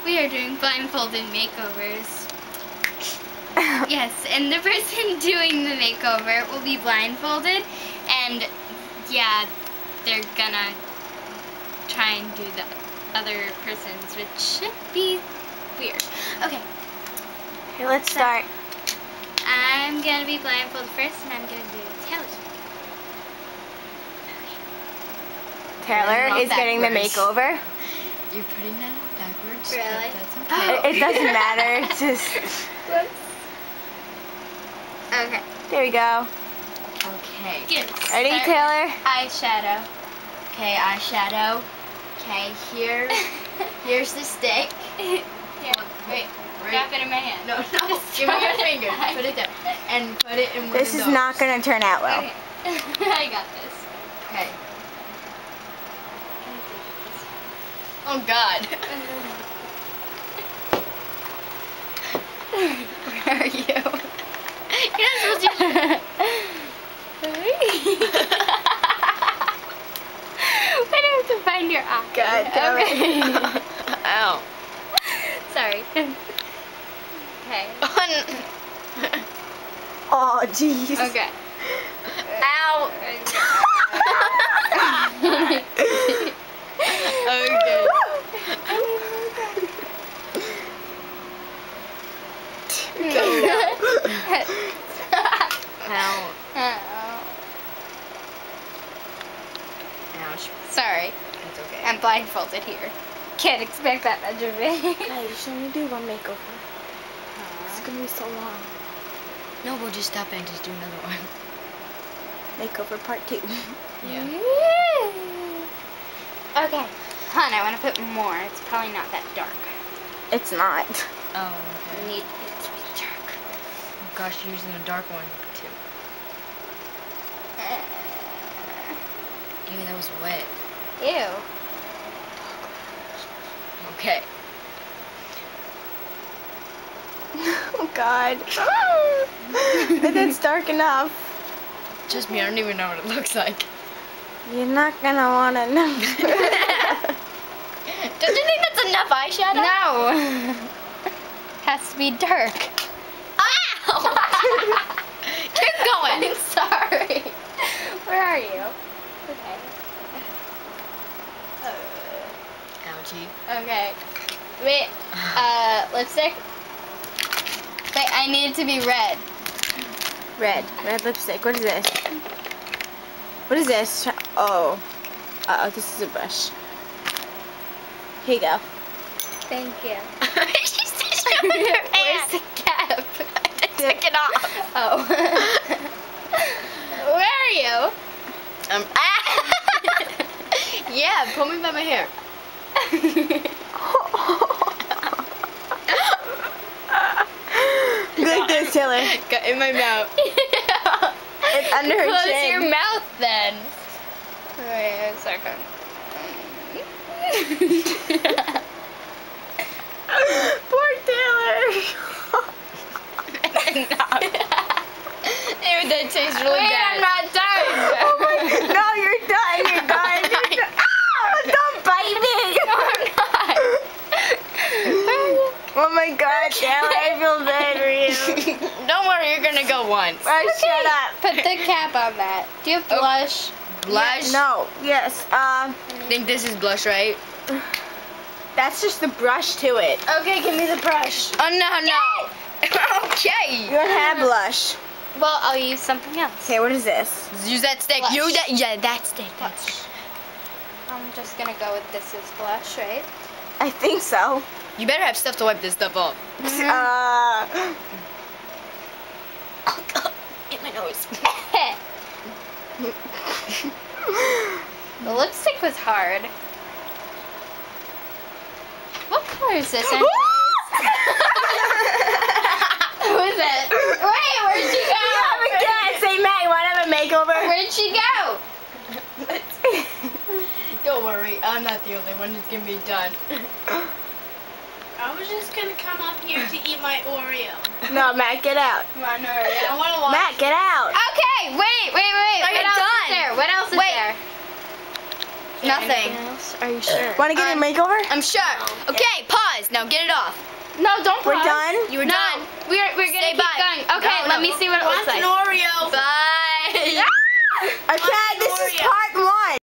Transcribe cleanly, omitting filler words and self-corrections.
We are doing blindfolded makeovers. Yes, and the person doing the makeover will be blindfolded, and yeah, they're gonna try and do the other person's, which should be weird. Okay. Okay, let's start. I'm gonna be blindfolded first, and I'm gonna do Taylor's makeup. Taylor is getting the makeover. You're putting that on backwards. Really? But that's okay. It doesn't matter. It's just. Whoops. Okay. There we go. Okay. Good. Ready, Start Taylor? with eyeshadow. Okay, eyeshadow. Okay, here's the stick. Here. Wait. Drop it in my hand. No, Just give me your drop it. finger. Put it down. And put it in one This of is those. not going to turn out well. Okay. I got this. Okay. Oh God. Where are you? You're not supposed to. Why do I have to find your eye? God damn Okay. Ow. Sorry. Okay. Oh, jeez. Okay. Ow. Okay. Okay. Ow. Ouch. Sorry. That's okay. I'm blindfolded here. Can't expect that much of me. Guys, you should only do one makeover. It's going to be so long. No, we'll just stop and just do another one. Makeover part 2. Yeah. Okay. Hun, I want to put more. It's probably not that dark. It's not. Oh, I okay. need it to be dark. Oh, gosh, you're using a dark one too. Ew, that was wet. Ew. Okay. Oh, God. That's dark enough. Trust me, I don't even know what it looks like. You're not going to want to know. Don't you think that's enough eyeshadow? No. Has to be dark. Ow! Keep going. I'm sorry. Where are you? Okay. Ouchie. Okay. Wait. Lipstick? Wait, I need it to be red. Red. Red lipstick. What is this? What is this? Oh. Uh-oh, this is a brush. Here you go. Thank you. She's showing her Where's hand. the cap? I took it off. Oh. Where are you? Yeah, pull me by my hair. Like this, Taylor. Got in my mouth. It's under her Close chin. your mouth then. Wait a second. Poor Taylor. Ew, that tastes really Wait, bad. I'm not done. Oh my God. No, you're done. You're done. You're done. Ow, don't bite me. Oh my God, Taylyer, I feel bad for you. Don't worry, you're gonna go once. Shut up. Put the cap on that. Do you have blush? Blush? No, yes. Think this is blush, right? That's just the brush to it. Okay, give me the brush. Oh, no. Okay. You don't have blush. Well, I'll use something else. Okay, what is this? Use that stick. Blush. Use that. Yeah, that stick. Blush. I'm just gonna go with this as blush, right? I think so. You better have stuff to wipe this stuff off. Hit my nose. The lipstick was hard. What color is this? Who is it? Wait, where'd she go? You have a guess. Say, Matt, you want to have a makeover? Where'd she go? Don't worry, I'm not the only one who's gonna be done. I was just gonna come up here to eat my Oreo. No, Matt, get out. Come on, hurry I up. wanna watch. Matt, get out. Okay, wait. I What got else done. is there? What else is Wait. there? Nothing. Anything else? Are you sure? Want to get a Um, makeover? I'm sure. Okay, pause. Now get it off. No, don't. We're pause. done. You were No, done. we're gonna Say keep bye. going. Okay, No, let no. me see what it Want looks like. an Oreo? Bye.